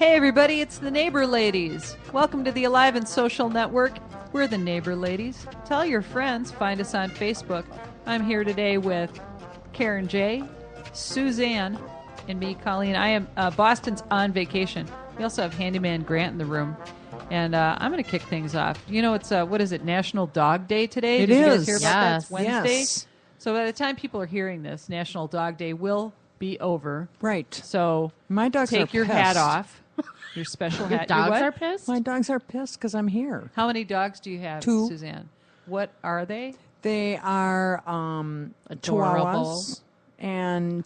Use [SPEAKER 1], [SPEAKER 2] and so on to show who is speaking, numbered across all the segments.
[SPEAKER 1] Hey everybody, it's the Neighbor Ladies. Welcome to the Alive and Social Network. We're the Neighbor Ladies. Tell your friends, find us on Facebook. I'm here today with Karen J, Suzanne, and me, Colleen. I am Boston's on vacation. We also have Handyman Grant in the room. And I'm going to kick things off. You know, it's, what is it, National Dog Day today?
[SPEAKER 2] It
[SPEAKER 1] Did you guys
[SPEAKER 2] is.
[SPEAKER 1] hear about that? It's Wednesday.
[SPEAKER 2] Yes.
[SPEAKER 1] So by the time people are hearing this, National Dog Day will be over.
[SPEAKER 2] Right.
[SPEAKER 1] So
[SPEAKER 2] My dogs
[SPEAKER 1] take
[SPEAKER 2] are
[SPEAKER 1] your
[SPEAKER 2] pissed.
[SPEAKER 1] hat off. Your special hat.
[SPEAKER 3] Dogs
[SPEAKER 1] what?
[SPEAKER 3] are pissed?
[SPEAKER 2] My dogs are pissed because I'm here.
[SPEAKER 1] How many dogs do you have,
[SPEAKER 2] 2.
[SPEAKER 1] Suzanne? What are they?
[SPEAKER 2] They are
[SPEAKER 3] Adorable.
[SPEAKER 2] Chihuahuas, and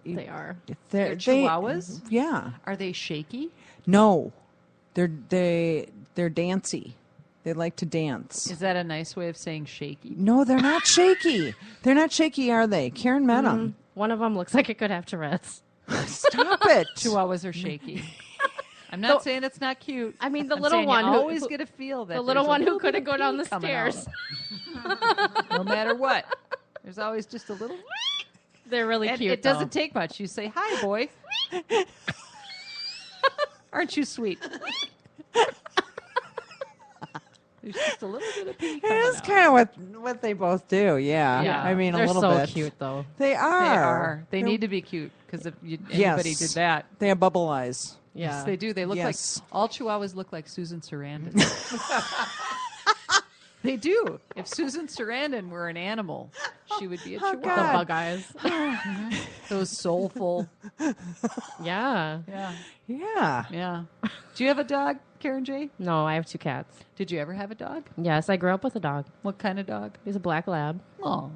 [SPEAKER 3] They are.
[SPEAKER 1] They're Chihuahuas?
[SPEAKER 2] Yeah.
[SPEAKER 1] Are they shaky?
[SPEAKER 2] No, they're dancy. They like to dance.
[SPEAKER 1] Is that a nice way of saying shaky?
[SPEAKER 2] No, they're not shaky. They're not shaky, are they? Karen met them.
[SPEAKER 3] One of them looks like it could have Tourette's.
[SPEAKER 2] Stop it.
[SPEAKER 1] Chihuahuas are shaky. I'm not saying it's not cute.
[SPEAKER 3] I mean, the
[SPEAKER 1] I'm
[SPEAKER 3] little
[SPEAKER 1] saying
[SPEAKER 3] one
[SPEAKER 1] you
[SPEAKER 3] who-
[SPEAKER 1] always
[SPEAKER 3] who-
[SPEAKER 1] get a feel that
[SPEAKER 3] The little
[SPEAKER 1] there's a
[SPEAKER 3] one who
[SPEAKER 1] little bit
[SPEAKER 3] couldn't
[SPEAKER 1] of
[SPEAKER 3] go down
[SPEAKER 1] pee
[SPEAKER 3] the
[SPEAKER 1] coming out.
[SPEAKER 3] stairs.
[SPEAKER 1] No matter what. There's always just a little.
[SPEAKER 3] They're really
[SPEAKER 1] And
[SPEAKER 3] cute.
[SPEAKER 1] it doesn't take much. You say, "Hi, boy." Aren't you sweet? There's just a little bit of pee coming
[SPEAKER 2] That's
[SPEAKER 1] out.
[SPEAKER 2] kind of what they both do. Yeah.
[SPEAKER 1] Yeah.
[SPEAKER 2] I mean,
[SPEAKER 3] They're
[SPEAKER 2] a little
[SPEAKER 3] so
[SPEAKER 2] bit.
[SPEAKER 3] cute, though.
[SPEAKER 2] They are.
[SPEAKER 1] They are. They
[SPEAKER 2] They're-
[SPEAKER 1] need to be cute because if anybody did that,
[SPEAKER 2] They have bubble eyes.
[SPEAKER 3] Yeah.
[SPEAKER 1] yes, they do. They look
[SPEAKER 2] Yes.
[SPEAKER 1] like all Chihuahuas look like Susan Sarandon. They do. If Susan Sarandon were an animal, she would be a
[SPEAKER 2] Oh,
[SPEAKER 1] Chihuahua.
[SPEAKER 3] The
[SPEAKER 2] God.
[SPEAKER 3] bug eyes.
[SPEAKER 1] Those soulful.
[SPEAKER 3] Yeah.
[SPEAKER 1] Yeah,
[SPEAKER 2] Yeah.
[SPEAKER 1] yeah. Do you have a dog, Karen J?
[SPEAKER 3] No, I have 2 cats.
[SPEAKER 1] Did you ever have a dog?
[SPEAKER 3] Yes, I grew up with a dog.
[SPEAKER 1] What kind of dog?
[SPEAKER 3] He's a black lab.
[SPEAKER 1] Oh,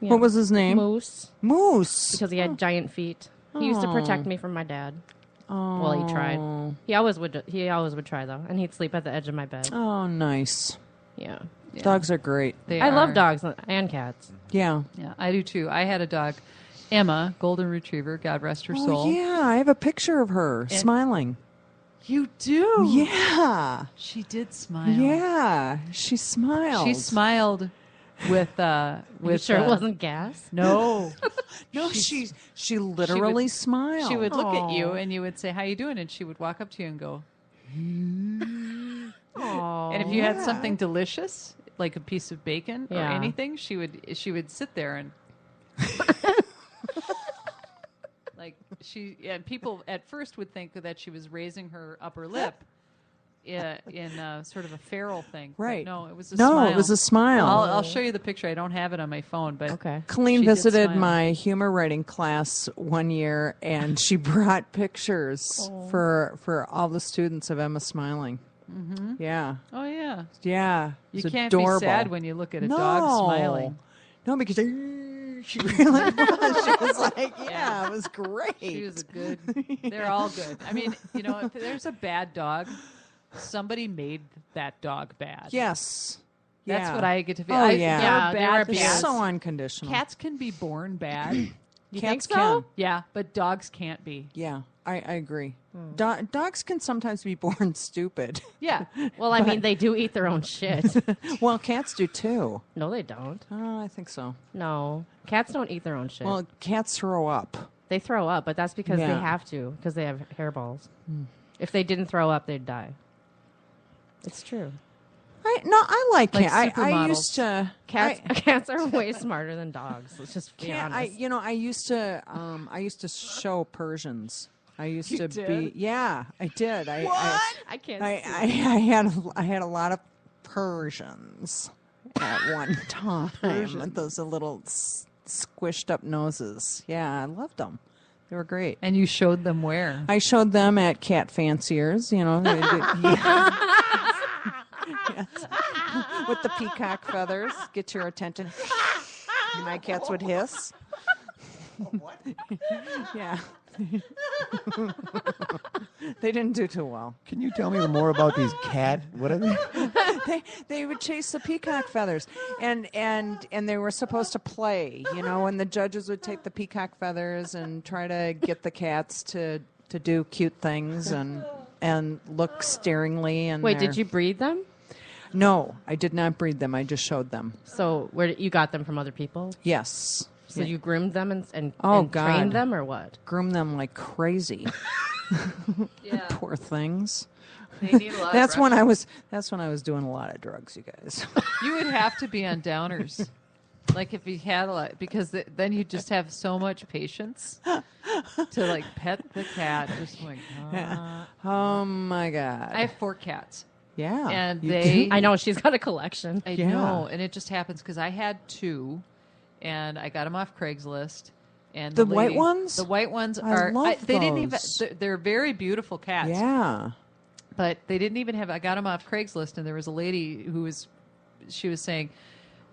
[SPEAKER 3] Yeah.
[SPEAKER 2] What was his name?
[SPEAKER 3] Moose?
[SPEAKER 2] Moose.
[SPEAKER 3] Because he had giant feet. He used to protect me from my dad. Well, he tried. He always would try though, and he'd sleep at the edge of my bed.
[SPEAKER 2] Oh, nice.
[SPEAKER 3] Yeah.
[SPEAKER 1] yeah.
[SPEAKER 2] Dogs are great.
[SPEAKER 1] They
[SPEAKER 3] I
[SPEAKER 1] are.
[SPEAKER 3] love dogs and cats.
[SPEAKER 2] Yeah.
[SPEAKER 1] Yeah, I do too. I had a dog, Emma, golden retriever. God rest her
[SPEAKER 2] Oh,
[SPEAKER 1] soul.
[SPEAKER 2] yeah. I have a picture of her smiling.
[SPEAKER 1] You do.
[SPEAKER 2] Yeah.
[SPEAKER 1] She did smile.
[SPEAKER 2] Yeah. She smiled.
[SPEAKER 1] She smiled with
[SPEAKER 3] You sure it wasn't gas?
[SPEAKER 1] No.
[SPEAKER 2] No, she literally smiled.
[SPEAKER 1] She would look at you
[SPEAKER 3] Aw.
[SPEAKER 1] and you would say, "How you doing?" and she would walk up to you and go.
[SPEAKER 3] Oh.
[SPEAKER 1] And if you had something delicious, like a piece of bacon or
[SPEAKER 3] Yeah.
[SPEAKER 1] anything, she would sit there and like and people at first would think that she was raising her upper lip in sort of a feral thing. But
[SPEAKER 2] Right.
[SPEAKER 1] no, it was a
[SPEAKER 2] No,
[SPEAKER 1] smile.
[SPEAKER 2] it was a smile.
[SPEAKER 1] I'll show you the picture. I don't have it on my phone, but
[SPEAKER 3] Okay.
[SPEAKER 2] Colleen
[SPEAKER 1] she did
[SPEAKER 2] visited
[SPEAKER 1] smile.
[SPEAKER 2] my humor writing class one year, and she brought pictures for all the students of Emma smiling. Mm-hmm. Yeah,
[SPEAKER 1] Oh yeah,
[SPEAKER 2] yeah.
[SPEAKER 1] you
[SPEAKER 2] It's
[SPEAKER 1] can't
[SPEAKER 2] adorable.
[SPEAKER 1] be sad when you look at a
[SPEAKER 2] no.
[SPEAKER 1] dog smiling.
[SPEAKER 2] No, because she really was. She was like, yeah, it was great.
[SPEAKER 1] She was a good. They're all good. I mean, you know, if there's a bad dog, somebody made that dog bad.
[SPEAKER 2] Yes.
[SPEAKER 1] That's
[SPEAKER 2] Yeah.
[SPEAKER 1] what I get to feel.
[SPEAKER 2] Oh,
[SPEAKER 1] There
[SPEAKER 2] yeah.
[SPEAKER 1] are
[SPEAKER 3] Yeah, they
[SPEAKER 1] bad
[SPEAKER 3] were
[SPEAKER 2] It's
[SPEAKER 3] abused.
[SPEAKER 1] cats.
[SPEAKER 2] so unconditional.
[SPEAKER 1] Cats can be born bad.
[SPEAKER 3] You
[SPEAKER 2] Cats
[SPEAKER 3] think so?
[SPEAKER 2] can.
[SPEAKER 1] Yeah, but dogs can't be.
[SPEAKER 2] Yeah, I agree. Dogs can sometimes be born stupid.
[SPEAKER 1] Yeah.
[SPEAKER 3] Well, I mean, they do eat their own shit.
[SPEAKER 2] Well, cats do too.
[SPEAKER 3] No, they don't.
[SPEAKER 2] Oh, I think so.
[SPEAKER 3] No. Cats don't eat their own shit.
[SPEAKER 2] Well, cats throw up.
[SPEAKER 3] They throw up, but that's because
[SPEAKER 2] Yeah.
[SPEAKER 3] they have to, because they have hairballs. If they didn't throw up, they'd die. It's true.
[SPEAKER 2] I like
[SPEAKER 1] Like
[SPEAKER 2] cats. I
[SPEAKER 1] supermodels.
[SPEAKER 2] used to
[SPEAKER 3] Cats are way smarter than dogs. Let's just be
[SPEAKER 2] Can't,
[SPEAKER 3] honest.
[SPEAKER 2] I used to show Persians. I used
[SPEAKER 1] You
[SPEAKER 2] to
[SPEAKER 1] did?
[SPEAKER 2] be. Yeah, I did.
[SPEAKER 3] I can't.
[SPEAKER 2] I had a lot of Persians at one time. With those little squished up noses. Yeah, I loved them. They were great.
[SPEAKER 1] And you showed them where?
[SPEAKER 2] I showed them at cat fanciers. You know, Yes. With the peacock feathers, get your attention. My cats would hiss. What? Yeah. They didn't do too well.
[SPEAKER 4] Can you tell me more about these cat? What are they?
[SPEAKER 2] They would chase the peacock feathers, and they were supposed to play, you know, and the judges would take the peacock feathers and try to get the cats to do cute things and look staringly. And
[SPEAKER 3] Wait, did you breed them?
[SPEAKER 2] No, I did not breed them. I just showed them.
[SPEAKER 3] So where you got them from other people?
[SPEAKER 2] Yes.
[SPEAKER 3] So you groomed them and
[SPEAKER 2] Oh,
[SPEAKER 3] and trained
[SPEAKER 2] God.
[SPEAKER 3] them, or what?
[SPEAKER 2] Groom them like crazy.
[SPEAKER 1] Yeah.
[SPEAKER 2] Poor things.
[SPEAKER 1] They need a lot
[SPEAKER 2] That's
[SPEAKER 1] of
[SPEAKER 2] when I was doing a lot of drugs, you guys.
[SPEAKER 1] You would have to be on downers. Like if you had a lot, because then you just have so much patience to like pet the cat. Just like,
[SPEAKER 2] Oh my god.
[SPEAKER 1] I have 4 cats.
[SPEAKER 2] yeah.
[SPEAKER 1] and
[SPEAKER 2] You
[SPEAKER 1] they-
[SPEAKER 2] do?
[SPEAKER 3] I know she's got a collection.
[SPEAKER 1] I
[SPEAKER 2] Yeah.
[SPEAKER 1] know, and it just happens because I had 2, and I got them off Craigslist. And
[SPEAKER 2] The
[SPEAKER 1] lady-
[SPEAKER 2] white ones?
[SPEAKER 1] The white ones
[SPEAKER 2] I
[SPEAKER 1] are.
[SPEAKER 2] love
[SPEAKER 1] they didn't even.
[SPEAKER 2] those.
[SPEAKER 1] They're very beautiful cats.
[SPEAKER 2] Yeah.
[SPEAKER 1] But they didn't even have. I got them off Craigslist, and there was a lady who was. She was saying,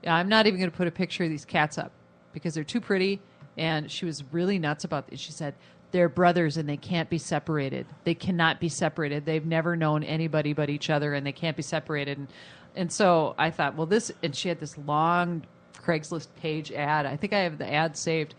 [SPEAKER 1] "Yeah, I'm not even going to put a picture of these cats up because they're too pretty." And she was really nuts about it. She said, "They're brothers, and they can't be separated. They cannot be separated. They've never known anybody but each other, and they can't be separated." And so I thought, well, this. And she had this long Craigslist page ad. I think I have the ad saved.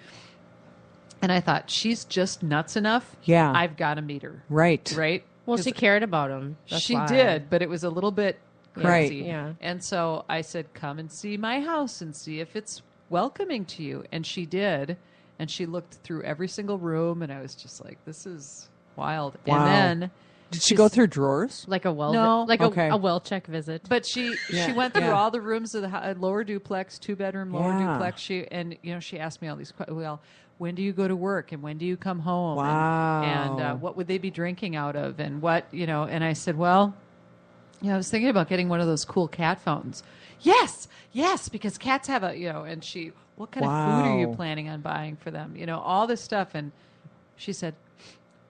[SPEAKER 1] And I thought, she's just nuts enough.
[SPEAKER 2] Yeah.
[SPEAKER 1] I've got to meet her.
[SPEAKER 2] Right.
[SPEAKER 1] Right?
[SPEAKER 3] Well,
[SPEAKER 1] 'Cause
[SPEAKER 3] she cared about him. That's
[SPEAKER 1] she
[SPEAKER 3] why.
[SPEAKER 1] did, but it was a little bit
[SPEAKER 2] Right.
[SPEAKER 1] crazy.
[SPEAKER 3] Yeah.
[SPEAKER 1] And so I said, come and see my house and see if it's welcoming to you. And she did. And she looked through every single room, and I was just like, this is wild.
[SPEAKER 2] Wow.
[SPEAKER 1] And then
[SPEAKER 2] Did she go through drawers?
[SPEAKER 3] Like a well,
[SPEAKER 1] No.
[SPEAKER 3] like
[SPEAKER 2] Okay.
[SPEAKER 3] a well check visit.
[SPEAKER 1] but she
[SPEAKER 2] Yeah,
[SPEAKER 1] went through
[SPEAKER 2] yeah.
[SPEAKER 1] all the rooms of the lower duplex, 2-bedroom lower
[SPEAKER 2] Yeah.
[SPEAKER 1] duplex. She asked me all these questions. Well, when do you go to work and when do you come home?
[SPEAKER 2] Wow.
[SPEAKER 1] And what would they be drinking out of? And what and I said, well, I was thinking about getting one of those cool cat fountains. Yes, because cats have and she, what kind of food are you
[SPEAKER 2] Wow.
[SPEAKER 1] planning on buying for them? All this stuff. And she said,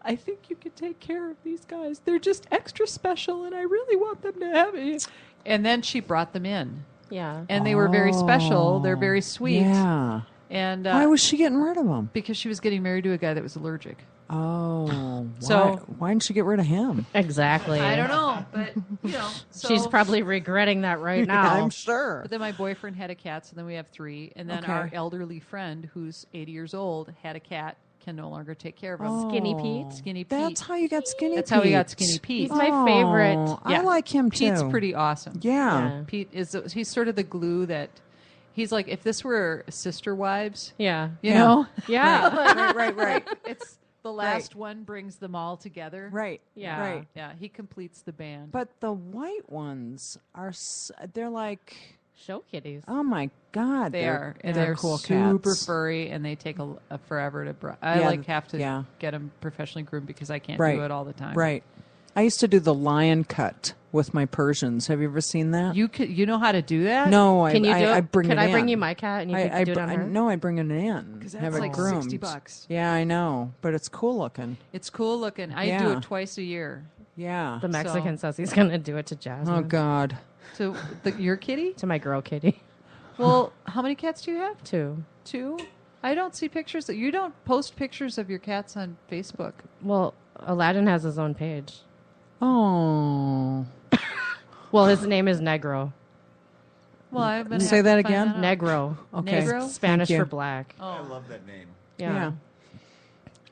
[SPEAKER 1] I think you could take care of these guys. They're just extra special, and I really want them to have it. And then she brought them in,
[SPEAKER 3] yeah.
[SPEAKER 1] and they were very special. They're very sweet.
[SPEAKER 2] Yeah.
[SPEAKER 1] And
[SPEAKER 2] Why was she getting rid of them?
[SPEAKER 1] because she was getting married to a guy that was allergic.
[SPEAKER 2] Oh.
[SPEAKER 1] So-
[SPEAKER 2] why didn't she get rid of him?
[SPEAKER 3] Exactly.
[SPEAKER 1] I don't know, but
[SPEAKER 3] She's probably regretting that right now.
[SPEAKER 2] I'm sure.
[SPEAKER 1] But then my boyfriend had a cat, so then we have 3. And then
[SPEAKER 2] Okay.
[SPEAKER 1] our elderly friend, who's 80 years old, had a cat, can no longer take care of him.
[SPEAKER 3] Skinny Pete?
[SPEAKER 1] Skinny Pete.
[SPEAKER 2] That's how you got Skinny
[SPEAKER 1] That's
[SPEAKER 2] Pete.
[SPEAKER 1] how we got Skinny Pete.
[SPEAKER 3] He's my favorite.
[SPEAKER 2] I like him too.
[SPEAKER 1] Pete's pretty awesome.
[SPEAKER 2] Yeah.
[SPEAKER 1] Pete he's sort of the glue that he's like, if this were Sister Wives,
[SPEAKER 3] Yeah.
[SPEAKER 1] you
[SPEAKER 2] Yeah.
[SPEAKER 1] know?
[SPEAKER 3] Yeah.
[SPEAKER 2] Right.
[SPEAKER 1] It's the last one brings them all together.
[SPEAKER 2] Right.
[SPEAKER 3] Yeah.
[SPEAKER 2] Right.
[SPEAKER 1] Yeah, he completes the band.
[SPEAKER 2] But the white ones are, they're like,
[SPEAKER 3] Show kitties.
[SPEAKER 2] oh my God.
[SPEAKER 1] they're
[SPEAKER 2] they're cool
[SPEAKER 1] super
[SPEAKER 2] cats.
[SPEAKER 1] furry, and they take a forever to. I
[SPEAKER 2] Yeah,
[SPEAKER 1] have to
[SPEAKER 2] yeah.
[SPEAKER 1] get them professionally groomed because I can't
[SPEAKER 2] Right.
[SPEAKER 1] do it all the time.
[SPEAKER 2] Right. I used to do the lion cut with my Persians. Have you ever seen that?
[SPEAKER 1] You know how to do that?
[SPEAKER 2] No,
[SPEAKER 3] Can you do it?
[SPEAKER 2] I bring
[SPEAKER 3] Could
[SPEAKER 2] it
[SPEAKER 3] I
[SPEAKER 2] in.
[SPEAKER 3] bring you my cat and you could do it on her?
[SPEAKER 2] No, I bring it in.
[SPEAKER 1] because
[SPEAKER 2] have
[SPEAKER 1] that's
[SPEAKER 2] it
[SPEAKER 1] like
[SPEAKER 2] groomed.
[SPEAKER 1] $60.
[SPEAKER 2] Yeah, I know, but it's cool looking.
[SPEAKER 1] It's cool looking. I do
[SPEAKER 2] Yeah.
[SPEAKER 1] it twice a year.
[SPEAKER 2] Yeah.
[SPEAKER 3] The Mexican says he's going to do it to Jasmine.
[SPEAKER 2] Oh God.
[SPEAKER 1] So your kitty?
[SPEAKER 3] To my girl kitty.
[SPEAKER 1] Well, how many cats do you have?
[SPEAKER 3] 2.
[SPEAKER 1] 2? I don't see pictures. You don't post pictures of your cats on Facebook.
[SPEAKER 3] Well, Aladdin has his own page.
[SPEAKER 2] Oh.
[SPEAKER 3] Well, his name is Negro.
[SPEAKER 1] Well, I've been
[SPEAKER 2] Say that again?
[SPEAKER 3] Negro.
[SPEAKER 2] Okay.
[SPEAKER 1] Negro?
[SPEAKER 3] Spanish
[SPEAKER 2] Thank you.
[SPEAKER 3] for black.
[SPEAKER 1] Oh.
[SPEAKER 4] I love that name.
[SPEAKER 3] Yeah.
[SPEAKER 2] Yeah.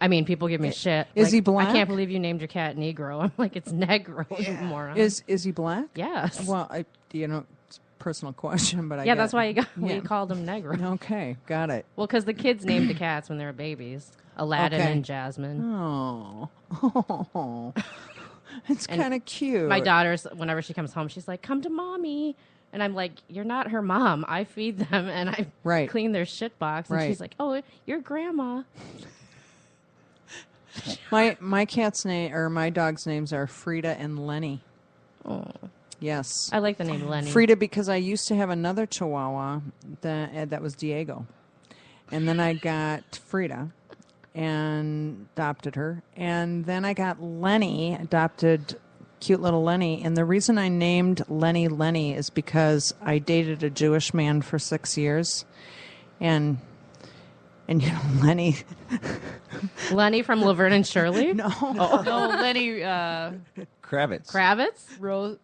[SPEAKER 3] I mean, people give me shit.
[SPEAKER 2] Is
[SPEAKER 3] Like,
[SPEAKER 2] he black?
[SPEAKER 3] I can't believe you named your cat Negro. I'm like, it's Negro, you moron.
[SPEAKER 2] Is he black?
[SPEAKER 3] Yes.
[SPEAKER 2] Well, it's a personal question, but I
[SPEAKER 3] yeah,
[SPEAKER 2] get
[SPEAKER 3] that's
[SPEAKER 2] it.
[SPEAKER 3] why we
[SPEAKER 2] Yeah.
[SPEAKER 3] called him Negro.
[SPEAKER 2] Okay, got it.
[SPEAKER 3] Well, because the kids named the cats when they were babies. Aladdin
[SPEAKER 2] Okay.
[SPEAKER 3] and Jasmine.
[SPEAKER 2] Oh. It's
[SPEAKER 3] And
[SPEAKER 2] kind of cute.
[SPEAKER 3] My daughter's, whenever she comes home, she's like, come to mommy. And I'm like, you're not her mom. I feed them and I
[SPEAKER 2] Right.
[SPEAKER 3] clean their shit box. And
[SPEAKER 2] Right.
[SPEAKER 3] she's like, oh, you're grandma.
[SPEAKER 2] My cat's name or my dog's names are Frida and Lenny.
[SPEAKER 3] Oh,
[SPEAKER 2] Yes.
[SPEAKER 3] I like the name Lenny.
[SPEAKER 2] Frida because I used to have another Chihuahua that was Diego, and then I got Frida and adopted her, and then I got Lenny, adopted cute little Lenny, and the reason I named Lenny is because I dated a Jewish man for 6 years, and Lenny.
[SPEAKER 3] Lenny from Laverne and Shirley?
[SPEAKER 2] No,
[SPEAKER 1] No, Lenny
[SPEAKER 4] Kravitz.
[SPEAKER 3] Kravitz?
[SPEAKER 1] Rose.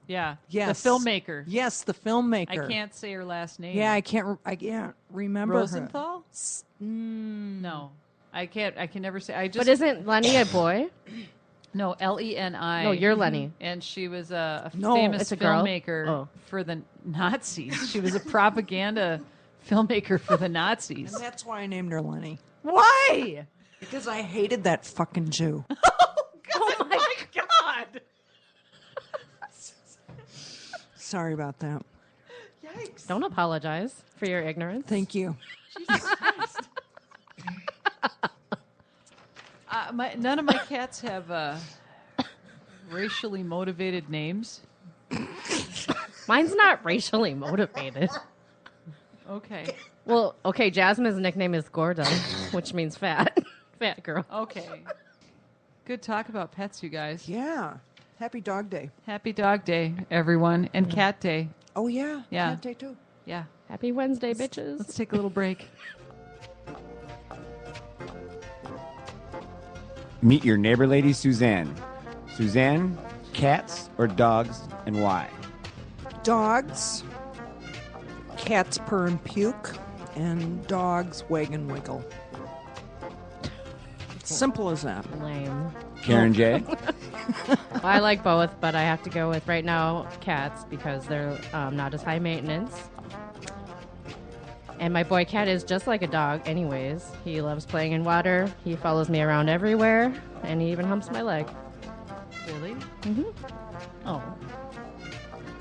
[SPEAKER 1] Yeah.
[SPEAKER 2] Yes.
[SPEAKER 1] The filmmaker.
[SPEAKER 2] Yes, the filmmaker.
[SPEAKER 1] I can't say her last name.
[SPEAKER 2] Yeah, I can't remember her.
[SPEAKER 1] Rosenthal? No. I can't. I can never say. I just.
[SPEAKER 3] But isn't Lenny a boy?
[SPEAKER 1] no, Leni.
[SPEAKER 3] No, you're Lenny.
[SPEAKER 1] And she was a
[SPEAKER 2] No,
[SPEAKER 1] famous
[SPEAKER 3] it's a girl?
[SPEAKER 1] filmmaker
[SPEAKER 3] Oh.
[SPEAKER 1] for the Nazis. She was a propaganda filmmaker for the Nazis.
[SPEAKER 2] And that's why I named her Lenny.
[SPEAKER 1] Why?
[SPEAKER 2] Because I hated that fucking Jew.
[SPEAKER 1] Oh my God!
[SPEAKER 2] Sorry about that.
[SPEAKER 1] Yikes!
[SPEAKER 3] Don't apologize for your ignorance.
[SPEAKER 2] Thank you.
[SPEAKER 1] None of my cats have racially motivated names.
[SPEAKER 3] Mine's not racially motivated.
[SPEAKER 1] Okay.
[SPEAKER 3] Well, okay, Jasmine's nickname is Gorda, which means fat. Fat girl.
[SPEAKER 1] Okay. Good talk about pets, you guys.
[SPEAKER 2] Yeah. Happy Dog Day.
[SPEAKER 1] Happy Dog Day, everyone, and Cat Day.
[SPEAKER 2] Oh, yeah.
[SPEAKER 1] Yeah.
[SPEAKER 2] Cat Day, too.
[SPEAKER 1] Yeah.
[SPEAKER 3] Happy Wednesday, bitches.
[SPEAKER 1] Let's take a little break.
[SPEAKER 4] Meet your neighbor lady, Suzanne. Suzanne, cats or dogs, and why?
[SPEAKER 2] Dogs. Cats purr and puke. And dogs wag and wiggle. Simple as that.
[SPEAKER 3] Lame.
[SPEAKER 4] Karen J.
[SPEAKER 3] Well, I like both, but I have to go with right now cats because they're not as high maintenance. And my boy cat is just like a dog anyways. He loves playing in water. He follows me around everywhere. And he even humps my leg.
[SPEAKER 1] Really?
[SPEAKER 3] Mm-hmm.
[SPEAKER 1] Oh.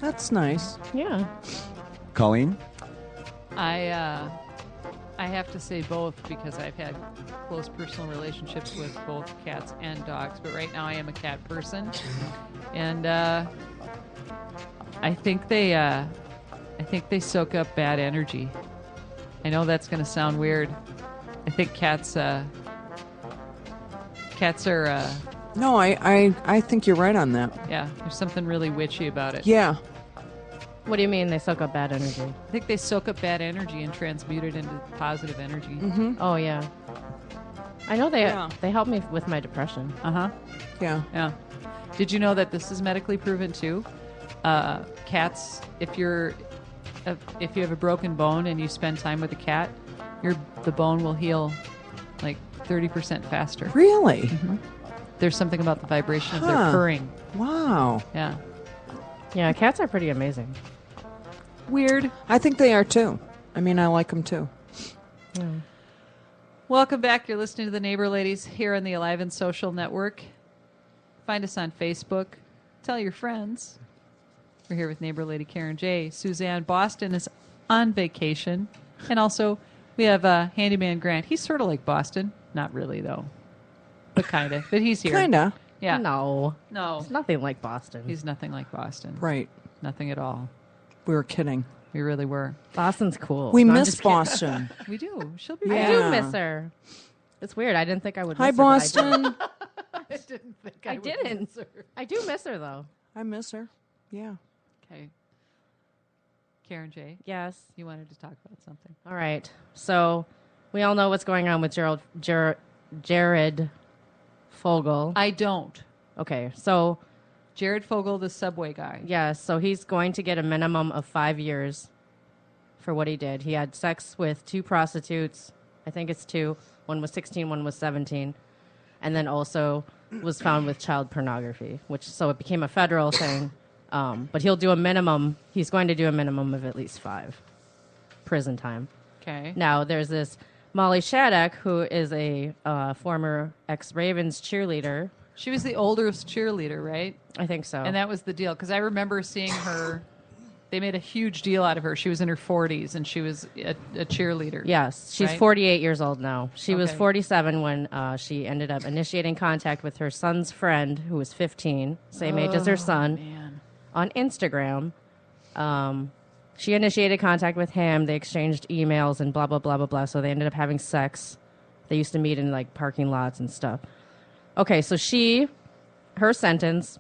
[SPEAKER 2] That's nice.
[SPEAKER 3] Yeah.
[SPEAKER 4] Colleen.
[SPEAKER 1] I have to say both because I've had close personal relationships with both cats and dogs. But right now I am a cat person. And I think they soak up bad energy. I know that's going to sound weird. I think cats are
[SPEAKER 2] No, I think you're right on that.
[SPEAKER 1] yeah, there's something really witchy about it.
[SPEAKER 2] Yeah.
[SPEAKER 3] What do you mean they soak up bad energy?
[SPEAKER 1] I think they soak up bad energy and transmute it into positive energy.
[SPEAKER 2] Mm-hmm.
[SPEAKER 3] Oh, yeah. I know
[SPEAKER 2] Yeah.
[SPEAKER 3] they help me with my depression.
[SPEAKER 1] Uh-huh.
[SPEAKER 2] Yeah.
[SPEAKER 1] Yeah. Did you know that this is medically proven too? Cats, if you have a broken bone and you spend time with a cat, the bone will heal like 30% faster.
[SPEAKER 2] Really?
[SPEAKER 1] There's something about the vibration of their
[SPEAKER 2] Huh.
[SPEAKER 1] purring.
[SPEAKER 2] Wow.
[SPEAKER 1] Yeah.
[SPEAKER 3] Yeah, cats are pretty amazing.
[SPEAKER 1] Weird.
[SPEAKER 2] I think they are too. I mean, I like them too.
[SPEAKER 1] Welcome back. You're listening to the Neighbor Ladies here on the Alive and Social Network. Find us on Facebook. Tell your friends. We're here with neighbor lady Karen J. Suzanne Boston is on vacation. And also, we have Handyman Grant. He's sort of like Boston. Not really, though. But kind of. But he's here.
[SPEAKER 2] Kinda.
[SPEAKER 1] Yeah.
[SPEAKER 3] No.
[SPEAKER 1] No.
[SPEAKER 3] It's nothing like Boston.
[SPEAKER 1] He's nothing like Boston.
[SPEAKER 2] Right.
[SPEAKER 1] Nothing at all.
[SPEAKER 2] We were kidding.
[SPEAKER 1] We really were.
[SPEAKER 3] Boston's cool.
[SPEAKER 2] We
[SPEAKER 1] No, I'm
[SPEAKER 2] miss
[SPEAKER 1] just kidding.
[SPEAKER 2] Boston.
[SPEAKER 1] We do. She'll be
[SPEAKER 2] Yeah.
[SPEAKER 3] I
[SPEAKER 1] back.
[SPEAKER 3] do miss her. It's weird. I didn't think I would
[SPEAKER 2] Hi,
[SPEAKER 3] miss her, but I do.
[SPEAKER 2] Boston.
[SPEAKER 1] I didn't think
[SPEAKER 3] I
[SPEAKER 1] would
[SPEAKER 3] didn't.
[SPEAKER 1] miss her.
[SPEAKER 3] I do miss her, though.
[SPEAKER 2] I miss her. Yeah.
[SPEAKER 1] Okay. Karen J.,
[SPEAKER 3] Yes.
[SPEAKER 1] you wanted to talk about something.
[SPEAKER 3] All right. So we all know what's going on with Jared Fogle.
[SPEAKER 1] I don't.
[SPEAKER 3] Okay. So,
[SPEAKER 1] Jared Fogle, the subway guy.
[SPEAKER 3] yes. So he's going to get a minimum of 5 years for what he did. He had sex with 2 prostitutes. I think it's 2. One was 16, one was 17. And then also was found with child pornography, so it became a federal thing. But he's going to do a minimum of at least 5 prison time.
[SPEAKER 1] Okay.
[SPEAKER 3] Now, there's this Molly Shattuck, who is a former ex-Ravens cheerleader.
[SPEAKER 1] She was the oldest cheerleader, right?
[SPEAKER 3] I think so.
[SPEAKER 1] And that was the deal. Because I remember seeing her. They made a huge deal out of her. She was in her 40s, and she was a cheerleader.
[SPEAKER 3] Yes, she's
[SPEAKER 1] Right?
[SPEAKER 3] 48 years old now. She was
[SPEAKER 1] Okay.
[SPEAKER 3] 47 when she ended up initiating contact with her son's friend, who was 15, same age as her son,
[SPEAKER 1] Man.
[SPEAKER 3] on Instagram. She initiated contact with him. They exchanged emails and blah, blah, blah, blah, blah. So they ended up having sex. They used to meet in, like, parking lots and stuff. Okay, so her sentence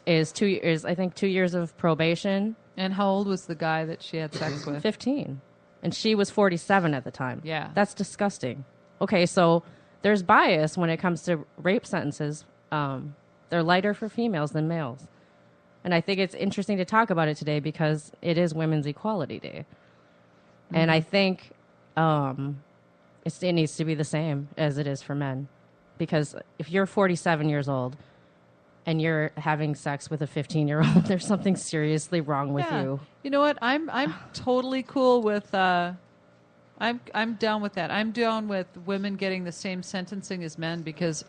[SPEAKER 3] is 2 years, I think 2 years of probation.
[SPEAKER 1] And how old was the guy that she had sex with?
[SPEAKER 3] 15. And she was 47 at the time.
[SPEAKER 1] Yeah.
[SPEAKER 3] That's disgusting. Okay, so there's bias when it comes to rape sentences. They're lighter for females than males. And I think it's interesting to talk about it today because it is Women's Equality Day. And I think it needs to be the same as it is for men. Because if you're 47 years old and you're having sex with a 15-year-old, there's something seriously wrong with
[SPEAKER 1] Yeah.
[SPEAKER 3] you.
[SPEAKER 1] You know what? I'm totally cool with I'm down with that. I'm down with women getting the same sentencing as men because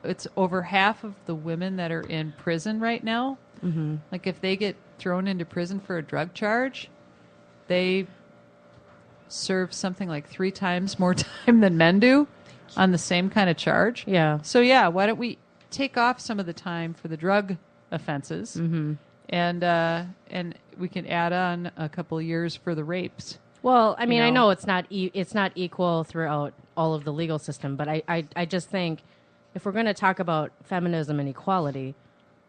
[SPEAKER 1] it's over half of the women that are in prison right now. Mm-hmm. Like if they get thrown into prison for a drug charge, they serve something like 3 times more time than men do on the same kind of charge.
[SPEAKER 3] Yeah.
[SPEAKER 1] So yeah, why don't we take off some of the time for the drug offenses, and we can add on a couple of years for the rapes.
[SPEAKER 3] Well, I mean,
[SPEAKER 1] know?
[SPEAKER 3] I know it's not equal throughout all of the legal system, but I just think if we're going to talk about feminism and equality,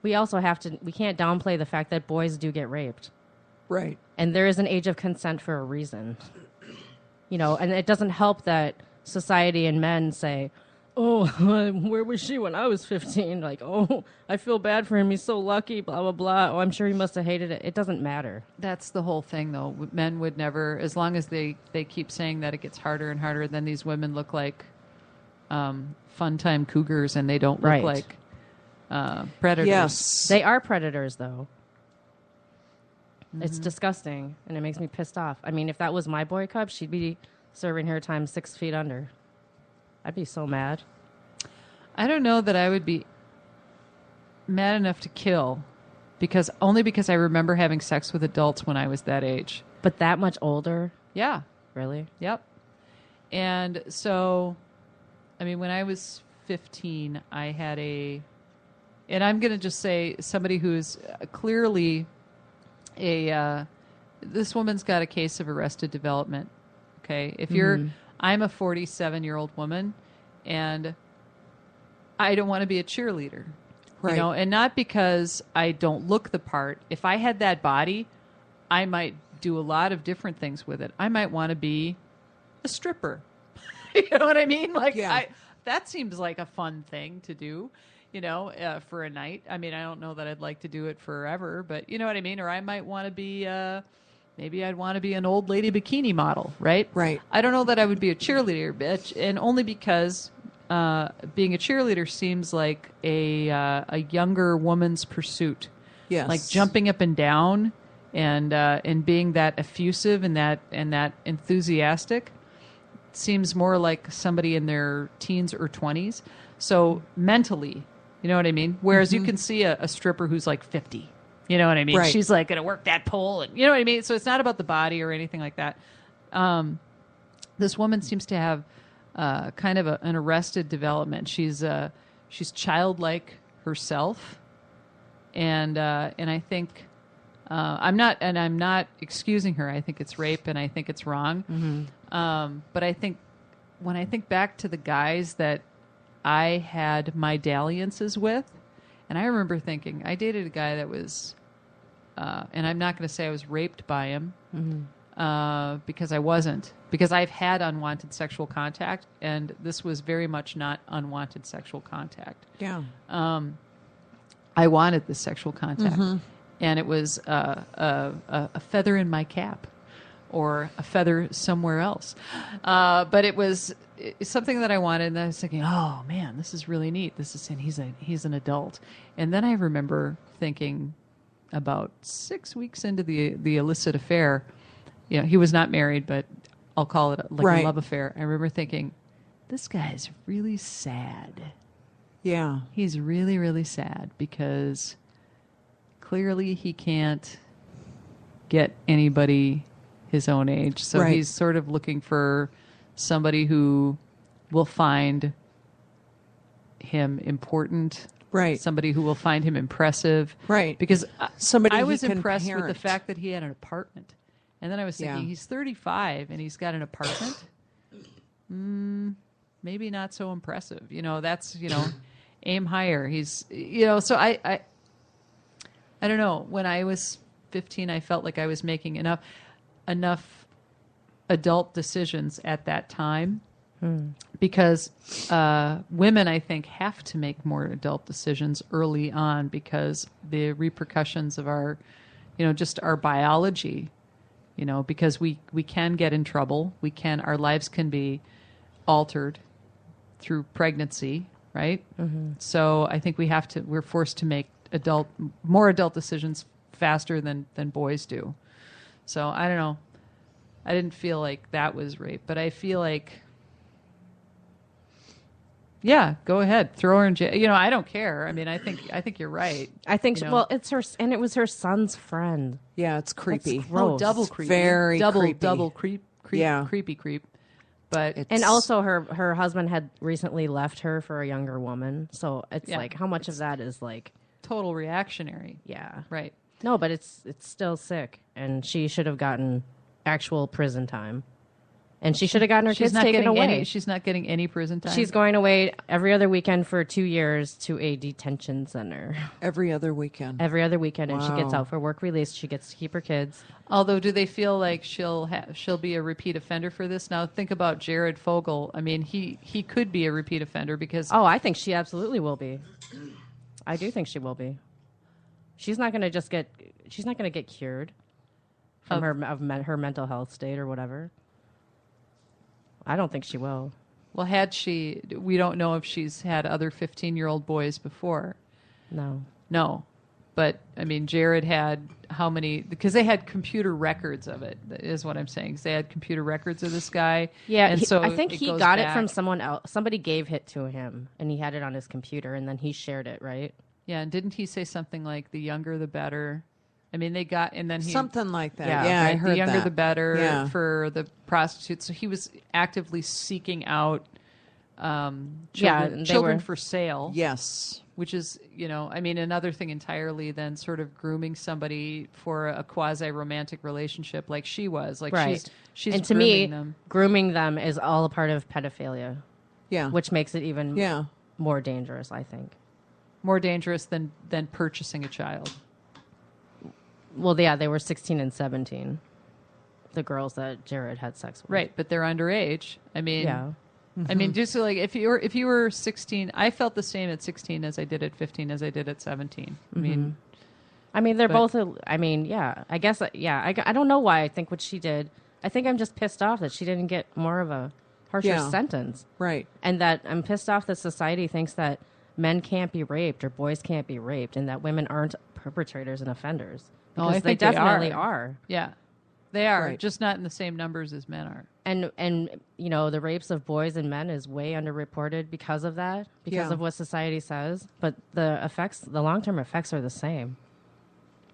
[SPEAKER 3] we also we can't downplay the fact that boys do get raped.
[SPEAKER 2] Right.
[SPEAKER 3] And there is an age of consent for a reason. And it doesn't help that society and men say, oh, where was she when I was 15? Like, oh, I feel bad for him. He's so lucky, blah, blah, blah. Oh, I'm sure he must have hated it. It doesn't matter.
[SPEAKER 1] That's the whole thing, though. Men would never, as long as they keep saying that it gets harder and harder, then these women look like fun time cougars and they don't look
[SPEAKER 3] Right.
[SPEAKER 1] like predators.
[SPEAKER 2] Yes.
[SPEAKER 3] They are predators, though. It's disgusting, and it makes me pissed off. I mean, if that was my boy cub, she'd be serving her time 6 feet under. I'd be so mad.
[SPEAKER 1] I don't know that I would be mad enough to kill because I remember having sex with adults when I was that age.
[SPEAKER 3] But that much older?
[SPEAKER 1] Yeah.
[SPEAKER 3] Really?
[SPEAKER 1] Yep. And so, I mean, when I was 15, I had and I'm going to just say somebody who's clearly this woman's got a case of arrested development. Okay. If I'm a 47-year-old woman and I don't want to be a cheerleader,
[SPEAKER 2] Right.
[SPEAKER 1] and not because I don't look the part. If I had that body, I might do a lot of different things with it. I might want to be a stripper. You know what I mean? Like,
[SPEAKER 2] Yeah.
[SPEAKER 1] that seems like a fun thing to do, for a night. I mean, I don't know that I'd like to do it forever, but you know what I mean? Or I might want to be, maybe I'd want to be an old lady bikini model, right?
[SPEAKER 2] Right.
[SPEAKER 1] I don't know that I would be a cheerleader, bitch, and only because being a cheerleader seems like a younger woman's pursuit.
[SPEAKER 2] Yes.
[SPEAKER 1] Like jumping up and down and being that effusive and that enthusiastic seems more like somebody in their teens or 20s. So mentally, you know what I mean? Whereas you can see a stripper who's like 50. You know what I mean?
[SPEAKER 2] Right.
[SPEAKER 1] She's like going to work that pole. And, you know what I mean? So it's not about the body or anything like that. This woman seems to have kind of an arrested development. She's childlike herself. And I think I'm not excusing her. I think it's rape and I think it's wrong.
[SPEAKER 3] Mm-hmm.
[SPEAKER 1] But I think when I think back to the guys that I had my dalliances with, and I remember thinking I dated a guy that was, and I'm not going to say I was raped by him, because I wasn't, because I've had unwanted sexual contact, and this was very much not unwanted sexual contact.
[SPEAKER 2] Yeah.
[SPEAKER 1] I wanted this sexual contact, and it was a feather in my cap, or a feather somewhere else. But it was something that I wanted, and I was thinking, oh man, this is really neat. And he's an adult. And then I remember thinking, about 6 weeks into the illicit affair, he was not married, but I'll call it a love affair. I remember thinking, this guy's really sad.
[SPEAKER 2] Yeah.
[SPEAKER 1] He's really, really sad because clearly he can't get anybody his own age. So
[SPEAKER 2] Right.
[SPEAKER 1] he's sort of looking for somebody who will find him important.
[SPEAKER 2] Right.
[SPEAKER 1] Somebody who will find him impressive.
[SPEAKER 2] Right.
[SPEAKER 1] Because
[SPEAKER 2] Somebody
[SPEAKER 1] I
[SPEAKER 2] he
[SPEAKER 1] was
[SPEAKER 2] can
[SPEAKER 1] impressed with the
[SPEAKER 2] parent.
[SPEAKER 1] fact that he had an apartment. And then I was thinking,
[SPEAKER 2] Yeah.
[SPEAKER 1] he's 35 and he's got an apartment. Maybe not so impressive. That's, aim higher. He's, so I don't know. When I was 15, I felt like I was making enough adult decisions at that time. Because women, I think, have to make more adult decisions early on because the repercussions of our, just our biology, because we can get in trouble. Our lives can be altered through pregnancy, right? Mm-hmm. So I think we're forced to make more adult decisions faster than boys do. So I don't know. I didn't feel like that was rape, but I feel like, yeah, go ahead, throw her in jail. You know, I don't care. I mean, I think you're right.
[SPEAKER 3] I think,
[SPEAKER 1] You know?
[SPEAKER 3] well, it's her, and it was her son's friend.
[SPEAKER 2] Yeah, it's creepy.
[SPEAKER 3] That's gross.
[SPEAKER 1] Oh, double creepy,
[SPEAKER 2] Very creepy.
[SPEAKER 1] double creep,
[SPEAKER 2] Yeah.
[SPEAKER 1] creepy creep. But
[SPEAKER 3] And also, her husband had recently left her for a younger woman. So it's
[SPEAKER 1] Yeah.
[SPEAKER 3] like, how much of that is like,
[SPEAKER 1] total reactionary,
[SPEAKER 3] yeah.
[SPEAKER 1] right?
[SPEAKER 3] No, but it's still sick. And she should have gotten actual prison time. And she should have gotten her
[SPEAKER 1] She's
[SPEAKER 3] kids
[SPEAKER 1] not
[SPEAKER 3] taken
[SPEAKER 1] getting
[SPEAKER 3] away.
[SPEAKER 1] she's not getting any prison time.
[SPEAKER 3] She's going away every other weekend for 2 years to a detention center.
[SPEAKER 2] Every other weekend.
[SPEAKER 3] Every other weekend, and she gets
[SPEAKER 2] Wow.
[SPEAKER 3] out for work release. She gets to keep her kids.
[SPEAKER 1] Although, do they feel like she'll be a repeat offender for this? Now, think about Jared Fogle. I mean, he could be a repeat offender because
[SPEAKER 3] Oh, I think she absolutely will be. I do think she will be. She's not going to just get. She's not going to get cured from her mental health state or whatever. I don't think she will.
[SPEAKER 1] well, had she, we don't know if she's had other 15-year-old boys before.
[SPEAKER 3] No.
[SPEAKER 1] No, but I mean, Jared had how many? Because they had computer records of it. Is what I'm saying. 'Cause they had computer records of this guy.
[SPEAKER 3] Yeah,
[SPEAKER 1] and
[SPEAKER 3] I think he
[SPEAKER 1] goes
[SPEAKER 3] got it
[SPEAKER 1] back.
[SPEAKER 3] from someone else. Somebody gave it to him, and he had it on his computer, and then he shared it. Right?
[SPEAKER 1] Yeah, and didn't he say something like the younger the better? I mean, they got, and then he
[SPEAKER 2] Something like that.
[SPEAKER 3] Yeah,
[SPEAKER 2] Yeah, I
[SPEAKER 1] right,
[SPEAKER 2] heard
[SPEAKER 1] the younger
[SPEAKER 2] that.
[SPEAKER 1] the better
[SPEAKER 2] Yeah.
[SPEAKER 1] for the prostitutes. So he was actively seeking out
[SPEAKER 3] Yeah,
[SPEAKER 1] children,
[SPEAKER 3] they
[SPEAKER 1] children
[SPEAKER 3] were-
[SPEAKER 1] for sale.
[SPEAKER 2] Yes.
[SPEAKER 1] Which is, you know, I mean, another thing entirely than sort of grooming somebody for a quasi-romantic relationship like she was. Like
[SPEAKER 3] Right.
[SPEAKER 1] she's
[SPEAKER 3] and to
[SPEAKER 1] grooming
[SPEAKER 3] me,
[SPEAKER 1] them.
[SPEAKER 3] grooming them is all a part of pedophilia,
[SPEAKER 2] Yeah.
[SPEAKER 3] which makes it even
[SPEAKER 2] Yeah.
[SPEAKER 3] more dangerous, I think.
[SPEAKER 1] More dangerous than purchasing a child.
[SPEAKER 3] Well, yeah, they were 16 and 17, the girls that Jared had sex with.
[SPEAKER 1] Right, but they're underage. I mean,
[SPEAKER 3] Yeah.
[SPEAKER 1] I mean, just like if you were 16, I felt the same at 16 as I did at 15 as I did at 17. I mean,
[SPEAKER 3] They're
[SPEAKER 1] But-
[SPEAKER 3] both, yeah, I guess, yeah, I don't know why I think what she did. I think I'm just pissed off that she didn't get more of a harsher
[SPEAKER 2] Yeah.
[SPEAKER 3] sentence.
[SPEAKER 2] Right.
[SPEAKER 3] And that I'm pissed off that society thinks that men can't be raped or boys can't be raped and that women aren't perpetrators and offenders.
[SPEAKER 1] Oh, I
[SPEAKER 3] Because they
[SPEAKER 1] think they
[SPEAKER 3] definitely
[SPEAKER 1] are.
[SPEAKER 3] are.
[SPEAKER 1] yeah, they are
[SPEAKER 2] Right.
[SPEAKER 1] just not in the same numbers as men are.
[SPEAKER 3] And you know, the rapes of boys and men is way underreported because of that, because
[SPEAKER 2] Yeah.
[SPEAKER 3] of what society says. But the long-term effects are the same.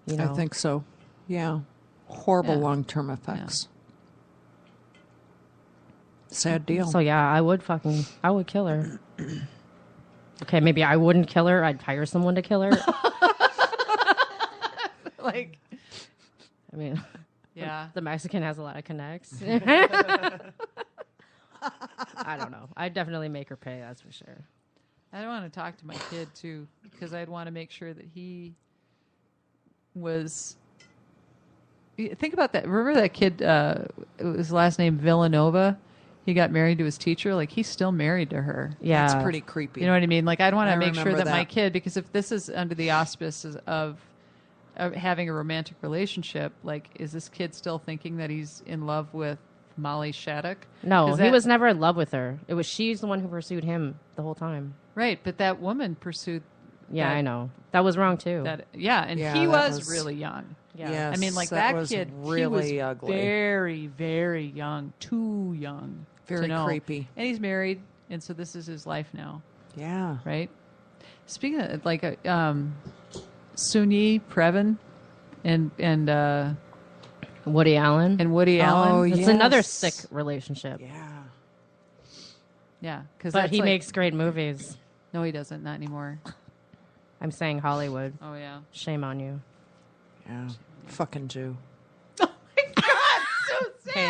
[SPEAKER 3] You know?
[SPEAKER 2] I think so. Yeah. Horrible
[SPEAKER 1] Yeah.
[SPEAKER 2] long-term effects. Sad deal.
[SPEAKER 3] So yeah, I would kill her. Okay, maybe I wouldn't kill her. I'd hire someone to kill her.
[SPEAKER 1] Like,
[SPEAKER 3] I mean,
[SPEAKER 1] yeah,
[SPEAKER 3] the Mexican has a lot of connects. I don't know. I'd definitely make her pay, that's for sure.
[SPEAKER 1] I don't want to talk to my kid too because I'd want to make sure that he was. Think about that. Remember that kid? His last name Villanova. He got married to his teacher. Like he's still married to her.
[SPEAKER 3] Yeah.
[SPEAKER 2] That's pretty creepy.
[SPEAKER 1] You know what I mean? Like I'd want
[SPEAKER 2] I
[SPEAKER 1] to make sure
[SPEAKER 2] remember
[SPEAKER 1] that my
[SPEAKER 2] that.
[SPEAKER 1] kid, because if this is under the auspices of having a romantic relationship, like is this kid still thinking that he's in love with Molly Shattuck?
[SPEAKER 3] No,
[SPEAKER 1] 'Cause
[SPEAKER 3] he
[SPEAKER 1] that-
[SPEAKER 3] was never in love with her. It was she's the one who pursued him the whole time.
[SPEAKER 1] right. But that woman pursued.
[SPEAKER 3] Yeah,
[SPEAKER 1] that-
[SPEAKER 3] I know. That was wrong too.
[SPEAKER 1] That yeah, and
[SPEAKER 2] Yeah,
[SPEAKER 1] he
[SPEAKER 2] that
[SPEAKER 1] was
[SPEAKER 2] was-
[SPEAKER 1] really young.
[SPEAKER 3] yeah.
[SPEAKER 2] Yes,
[SPEAKER 1] I mean, like that
[SPEAKER 2] was
[SPEAKER 1] kid,
[SPEAKER 2] really
[SPEAKER 1] he was
[SPEAKER 2] ugly.
[SPEAKER 1] very, very young, too young,
[SPEAKER 2] Very
[SPEAKER 1] to know.
[SPEAKER 2] creepy.
[SPEAKER 1] And he's married, and so this is his life now,
[SPEAKER 2] Yeah.
[SPEAKER 1] right? Speaking of like, Sunyi Previn, and
[SPEAKER 3] Woody Allen.
[SPEAKER 1] Woody
[SPEAKER 2] Oh,
[SPEAKER 1] Allen,
[SPEAKER 3] It's
[SPEAKER 2] yes.
[SPEAKER 3] another sick relationship.
[SPEAKER 2] Yeah.
[SPEAKER 1] yeah, because
[SPEAKER 3] But he makes great movies.
[SPEAKER 1] no, he doesn't, not anymore.
[SPEAKER 3] I'm saying Hollywood.
[SPEAKER 1] Oh yeah,
[SPEAKER 3] Shame on you.
[SPEAKER 2] Yeah. Fucking Jew.
[SPEAKER 3] Okay,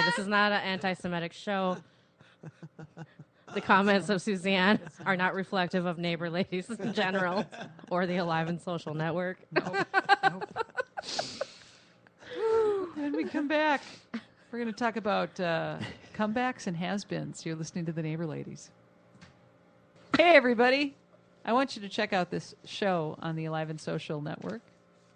[SPEAKER 3] this is not an anti-Semitic show. The comments of Suzanne are not reflective of Neighbor Ladies in general or the Alive and Social Network.
[SPEAKER 1] When we come back, we're going to talk about comebacks and has-beens. You're listening to the Neighbor Ladies. Hey, everybody. I want you to check out this show on the Alive and Social Network.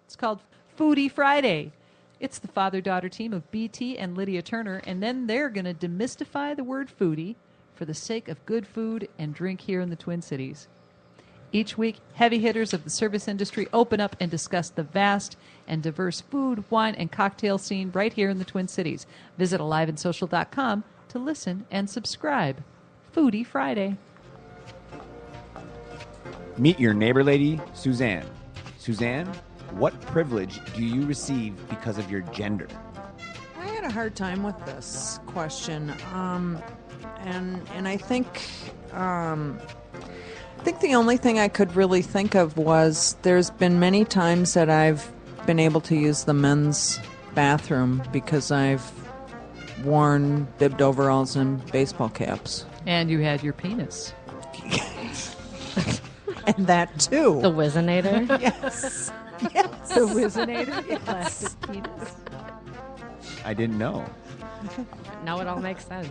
[SPEAKER 1] It's called Foodie Friday. It's the father-daughter team of BT and Lydia Turner, and then they're going to demystify the word foodie for the sake of good food and drink here in the Twin Cities. Each week, heavy hitters of the service industry open up and discuss the vast and diverse food, wine, and cocktail scene right here in the Twin Cities. Visit aliveandsocial.com to listen and subscribe. Foodie Friday.
[SPEAKER 4] Meet your neighbor lady, Suzanne. Suzanne, what privilege do you receive because of your gender?
[SPEAKER 2] I had a hard time with this question, and I think the only thing I could really think of was there's been many times that I've been able to use the men's bathroom because I've worn bibbed overalls and baseball caps,
[SPEAKER 1] And you had your penis.
[SPEAKER 2] and that too.
[SPEAKER 3] The Wizinator.
[SPEAKER 2] Yes, yes.
[SPEAKER 1] The Wizinator, plastic penis.
[SPEAKER 4] I didn't know.
[SPEAKER 3] Now it all makes sense.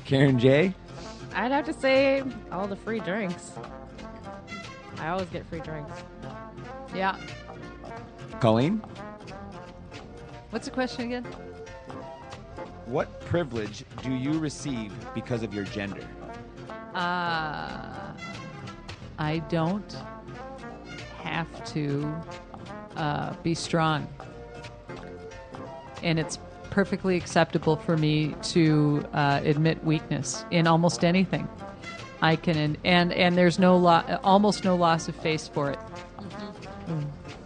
[SPEAKER 4] Karen J.
[SPEAKER 3] I'd have to say all the free drinks. I always get free drinks.
[SPEAKER 1] Yeah.
[SPEAKER 4] Colleen,
[SPEAKER 1] What's the question again?
[SPEAKER 4] what privilege do you receive because of your gender?
[SPEAKER 1] I don't have to be strong. And it's perfectly acceptable for me to admit weakness in almost anything. I can, and there's almost no loss of face for it.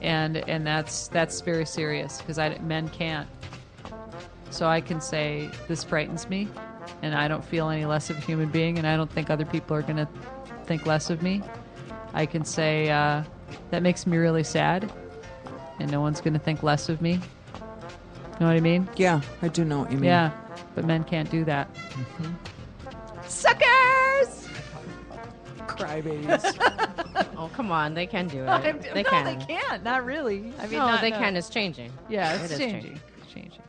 [SPEAKER 1] And that's very serious because men can't. So I can say this frightens me, and I don't feel any less of a human being, and I don't think other people are going to think less of me. I can say that makes me really sad, and no one's going to think less of me. Know what I mean?
[SPEAKER 2] Yeah, I do know what you mean.
[SPEAKER 1] Yeah, but men can't do that. Suckers!
[SPEAKER 2] Crybabies.
[SPEAKER 3] Oh, come on. They can do it. They
[SPEAKER 1] no,
[SPEAKER 3] can.
[SPEAKER 1] they can't. Not really. I mean,
[SPEAKER 3] No, they can. It's changing.
[SPEAKER 1] Yeah,
[SPEAKER 3] It
[SPEAKER 1] it's
[SPEAKER 3] is
[SPEAKER 1] changing. It's changing.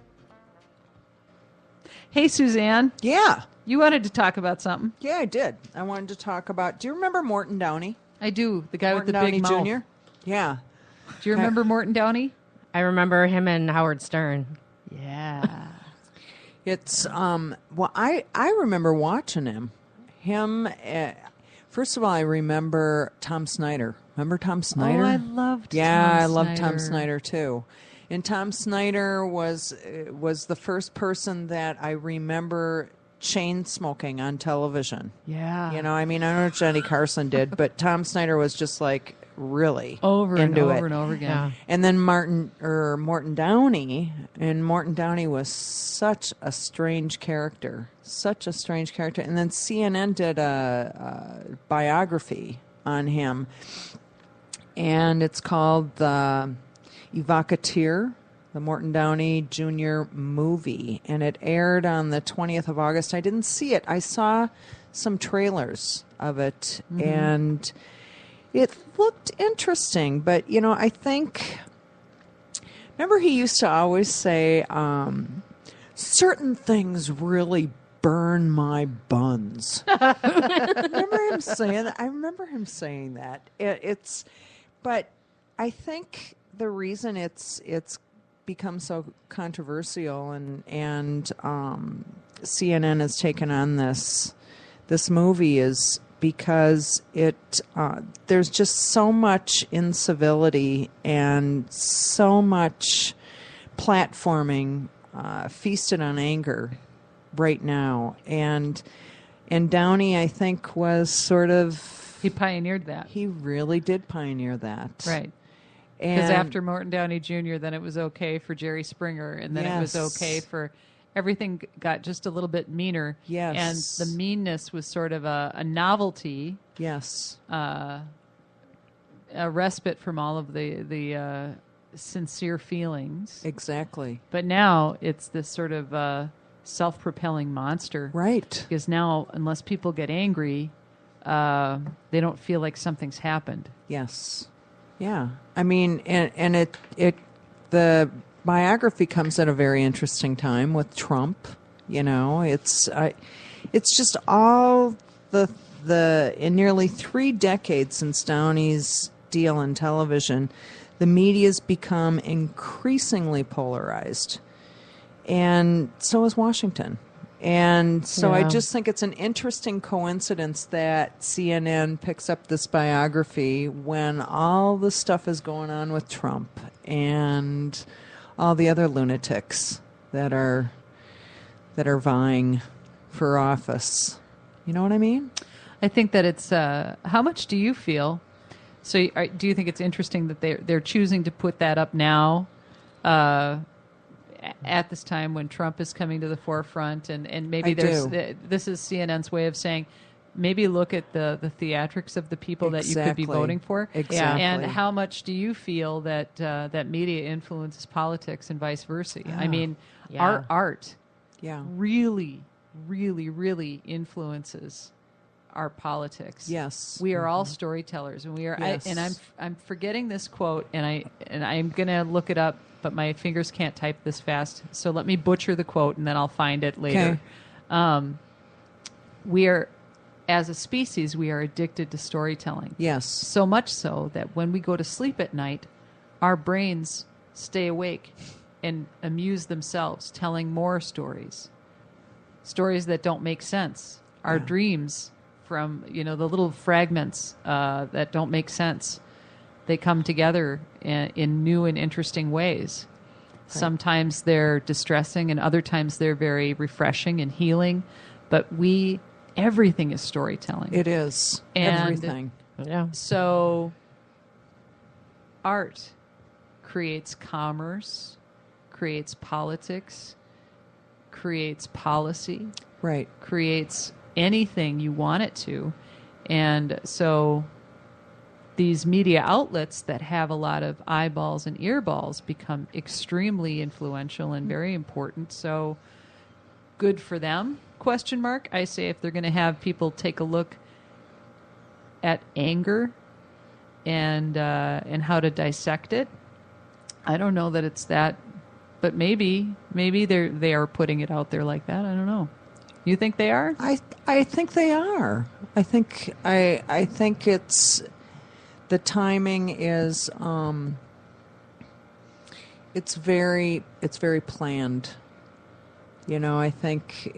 [SPEAKER 1] Hey, Suzanne,
[SPEAKER 2] Yeah.
[SPEAKER 1] you wanted to talk about something.
[SPEAKER 2] Yeah, I did. I wanted to talk about. Do you remember Morton Downey?
[SPEAKER 1] I do. The guy
[SPEAKER 2] Morton
[SPEAKER 1] with the
[SPEAKER 2] Downey
[SPEAKER 1] big mouth.
[SPEAKER 2] Jr. Yeah.
[SPEAKER 1] Do you remember Morton Downey?
[SPEAKER 3] I remember him and Howard Stern.
[SPEAKER 1] Yeah.
[SPEAKER 2] It's well, I remember watching him. First of all, I remember Tom Snyder. Remember Tom Snyder?
[SPEAKER 1] Oh, I loved
[SPEAKER 2] Yeah,
[SPEAKER 1] Tom
[SPEAKER 2] I loved Tom
[SPEAKER 1] Snyder.
[SPEAKER 2] Snyder too. And Tom Snyder was the first person that I remember chain smoking on television.
[SPEAKER 1] Yeah.
[SPEAKER 2] You know, I mean, I don't know what Johnny Carson did, but Tom Snyder was just like really
[SPEAKER 1] over and
[SPEAKER 2] into
[SPEAKER 1] over
[SPEAKER 2] it.
[SPEAKER 1] and over again.
[SPEAKER 3] Yeah.
[SPEAKER 2] And then Morton Downey, and Morton Downey was such a strange character, And then CNN did a biography on him, and it's called The Evocateur, the Morton Downey Jr. movie, and it aired on the 20th of August. I didn't see it. I saw some trailers of it, and it looked interesting, but, you know, I think... Remember he used to always say, certain things really burn my buns. Remember him saying that? I remember him saying that. But I think the reason it's become so controversial and CNN has taken on this movie is because there's just so much incivility and so much platforming feasted on anger right now, and Downey, I think, was sort of
[SPEAKER 1] He pioneered that.
[SPEAKER 2] he really did pioneer that,
[SPEAKER 1] Right. Because
[SPEAKER 2] And
[SPEAKER 1] after Morton Downey Jr., then it was okay for Jerry Springer, and then it was
[SPEAKER 2] Yes.
[SPEAKER 1] okay for everything got just a little bit meaner.
[SPEAKER 2] Yes.
[SPEAKER 1] And the meanness was sort of a novelty,
[SPEAKER 2] yes,
[SPEAKER 1] a respite from all of the sincere feelings.
[SPEAKER 2] exactly,
[SPEAKER 1] But now it's this sort of self-propelling monster.
[SPEAKER 2] right,
[SPEAKER 1] Because now, unless people get angry, they don't feel like something's happened.
[SPEAKER 2] yes, yeah. I mean, and it the biography comes at a very interesting time with Trump. You know, it's just all the in nearly 3 decades since Downey's deal in television, the media's become increasingly polarized, and so is Washington. And so I
[SPEAKER 3] Yeah.
[SPEAKER 2] just think it's an interesting coincidence that CNN picks up this biography when all the stuff is going on with Trump and all the other lunatics that are vying for office. You know what I mean?
[SPEAKER 1] I think that it's. How much do you feel? So, do you think it's interesting that they're choosing to put that up now, at this time when Trump is coming to the forefront, and maybe
[SPEAKER 2] I
[SPEAKER 1] there's
[SPEAKER 2] do.
[SPEAKER 1] this is CNN's way of saying, maybe look at the theatrics of the people that you could be
[SPEAKER 2] Exactly.
[SPEAKER 1] voting for.
[SPEAKER 2] Exactly.
[SPEAKER 1] And how much do you feel that that media influences politics and vice versa? I mean,
[SPEAKER 3] Yeah.
[SPEAKER 1] art
[SPEAKER 2] Yeah.
[SPEAKER 1] really, really, really influences our politics.
[SPEAKER 2] Yes.
[SPEAKER 1] We are all storytellers, and we are.
[SPEAKER 2] Yes.
[SPEAKER 1] I'm forgetting this quote, and I'm gonna look it up, but my fingers can't type this fast. So let me butcher the quote, and then I'll find it later. We are, as a species, we are addicted to storytelling.
[SPEAKER 2] Yes.
[SPEAKER 1] So much so that when we go to sleep at night, our brains stay awake and amuse themselves telling more stories that don't make sense. Our dreams from, the little fragments that don't make sense, they come together in new and interesting ways. Sometimes they're distressing, and other times they're very refreshing and healing. But everything is storytelling.
[SPEAKER 2] It is.
[SPEAKER 1] And-
[SPEAKER 2] Everything.
[SPEAKER 3] Yeah.
[SPEAKER 1] So, art creates commerce, creates politics, creates policy,
[SPEAKER 2] Right.
[SPEAKER 1] creates anything you want it to. And so, these media outlets that have a lot of eyeballs and earballs become extremely influential and very important. So, good for them? Question mark. I say if they're going to have people take a look at anger and how to dissect it. I don't know that it's that, but maybe they are putting it out there like that. I don't know. You think they are?
[SPEAKER 2] I think they are. I think it's the timing is it's very planned. I think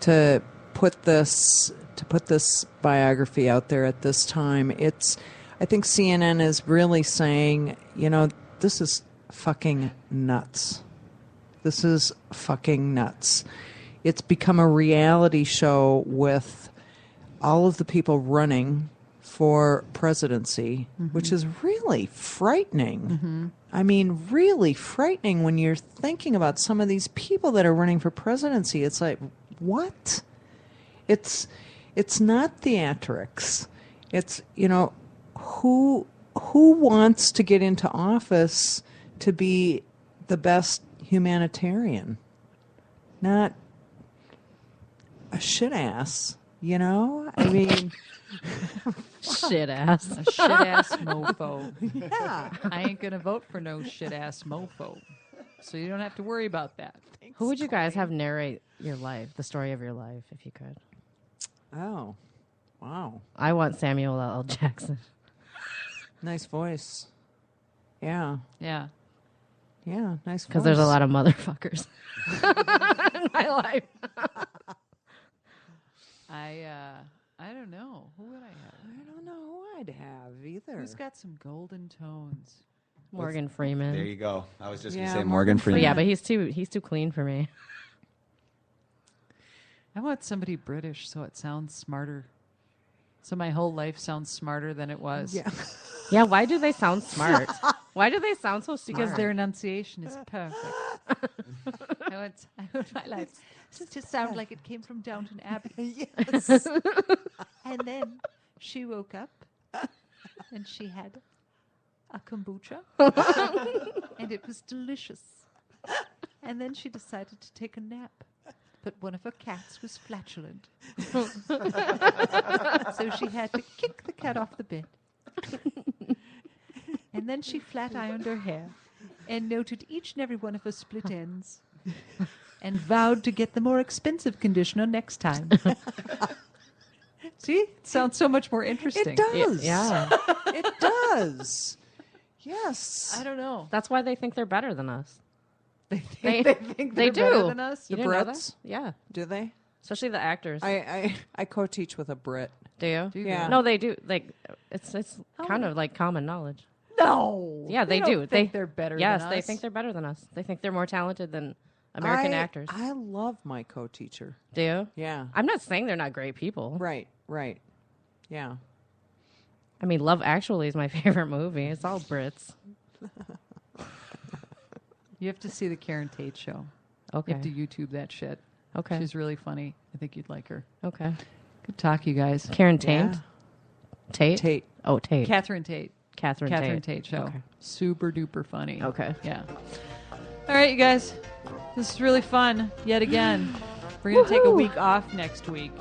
[SPEAKER 2] to put this biography out there at this time, I think CNN is really saying, this is fucking nuts. This is fucking nuts. It's become a reality show with all of the people running for presidency, which is really frightening. I mean, really frightening when you're thinking about some of these people that are running for presidency. It's like, what? It's not theatrics. It's, who wants to get into office to be the best humanitarian? Not a shit ass, I mean,
[SPEAKER 3] Shit ass.
[SPEAKER 1] A shit ass mofo.
[SPEAKER 2] yeah.
[SPEAKER 1] I ain't gonna vote for no shit ass mofo. So you don't have to worry about that.
[SPEAKER 3] Who would you guys have narrate your life, the story of your life, if you could?
[SPEAKER 2] Oh, wow.
[SPEAKER 3] I want Samuel L. Jackson.
[SPEAKER 2] Nice voice. Yeah.
[SPEAKER 1] Yeah.
[SPEAKER 2] Yeah, nice voice.
[SPEAKER 3] Because there's a lot of motherfuckers in my life.
[SPEAKER 1] I don't know. Who would I have?
[SPEAKER 2] I don't know who I'd have either.
[SPEAKER 1] Who's got some golden tones?
[SPEAKER 3] Morgan Freeman.
[SPEAKER 4] There you go. I was just
[SPEAKER 2] Yeah,
[SPEAKER 4] going to say
[SPEAKER 2] Morgan
[SPEAKER 4] Morgan
[SPEAKER 3] But
[SPEAKER 4] Freeman.
[SPEAKER 3] yeah, but he's too clean for me.
[SPEAKER 1] I want somebody British so it sounds smarter. So my whole life sounds smarter than it was.
[SPEAKER 2] Yeah.
[SPEAKER 3] Yeah, why do they sound smart? Why do they sound so smart?
[SPEAKER 1] Because their enunciation is perfect. I want my life to sound like it came from Downton Abbey.
[SPEAKER 2] Yes.
[SPEAKER 1] And then she woke up and she had a kombucha and it was delicious. And then she decided to take a nap. But one of her cats was flatulent. So she had to kick the cat off the bed. And then she flat ironed her hair and noted each and every one of her split ends and vowed to get the more expensive conditioner next time. See? It sounds so much more interesting.
[SPEAKER 2] It does.
[SPEAKER 3] Yeah.
[SPEAKER 2] It does. Yes.
[SPEAKER 1] I don't know.
[SPEAKER 3] That's why they think they're better than us.
[SPEAKER 1] They think, they think
[SPEAKER 3] they
[SPEAKER 1] they're better
[SPEAKER 3] do.
[SPEAKER 1] than us.
[SPEAKER 3] You
[SPEAKER 2] The
[SPEAKER 3] didn't know that?
[SPEAKER 2] Brits?
[SPEAKER 3] Yeah,
[SPEAKER 2] Do they?
[SPEAKER 3] especially the actors.
[SPEAKER 2] I co-teach with a Brit.
[SPEAKER 3] do you?
[SPEAKER 1] Do you
[SPEAKER 2] Yeah.
[SPEAKER 1] really?
[SPEAKER 3] No, they do. Like it's kind of like common knowledge.
[SPEAKER 1] No.
[SPEAKER 3] Yeah, they
[SPEAKER 1] don't
[SPEAKER 3] do.
[SPEAKER 1] Think they're better.
[SPEAKER 3] Yes,
[SPEAKER 1] than
[SPEAKER 3] they
[SPEAKER 1] us.
[SPEAKER 3] think they're better than us. They think they're more talented than American actors.
[SPEAKER 2] I love my co-teacher.
[SPEAKER 3] Do you?
[SPEAKER 2] Yeah.
[SPEAKER 3] I'm not saying they're not great people.
[SPEAKER 2] Right. Yeah.
[SPEAKER 3] I mean, Love Actually is my favorite movie. It's all Brits.
[SPEAKER 1] You have to see the Karen Tate show.
[SPEAKER 3] Okay.
[SPEAKER 1] You have to YouTube that shit.
[SPEAKER 3] Okay.
[SPEAKER 1] She's really funny. I think you'd like her.
[SPEAKER 3] Okay.
[SPEAKER 1] Good talk, you guys.
[SPEAKER 3] Karen Tate.
[SPEAKER 2] Yeah.
[SPEAKER 3] Tate.
[SPEAKER 2] Tate.
[SPEAKER 3] Oh, Tate.
[SPEAKER 1] Catherine Tate.
[SPEAKER 3] Catherine
[SPEAKER 1] Tate show.
[SPEAKER 3] Okay.
[SPEAKER 1] Super duper funny.
[SPEAKER 3] Okay.
[SPEAKER 1] Yeah. All right, you guys. This is really fun yet again. We're going to take a week off next week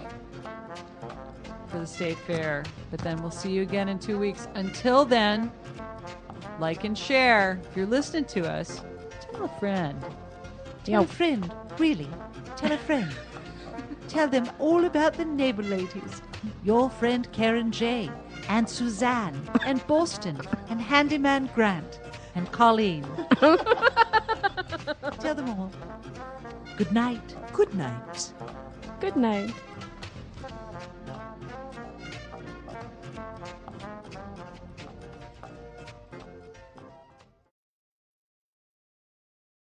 [SPEAKER 1] for the state fair, but then we'll see you again in 2 weeks. Until then, like and share. If you're listening to us, tell a friend. Tell a friend, really. Tell a friend. Tell them all about the neighbor ladies. Your friend Karen J. and Suzanne and Boston and Handyman Grant and Colleen. Tell them all. Good night. Good night.
[SPEAKER 3] Good night.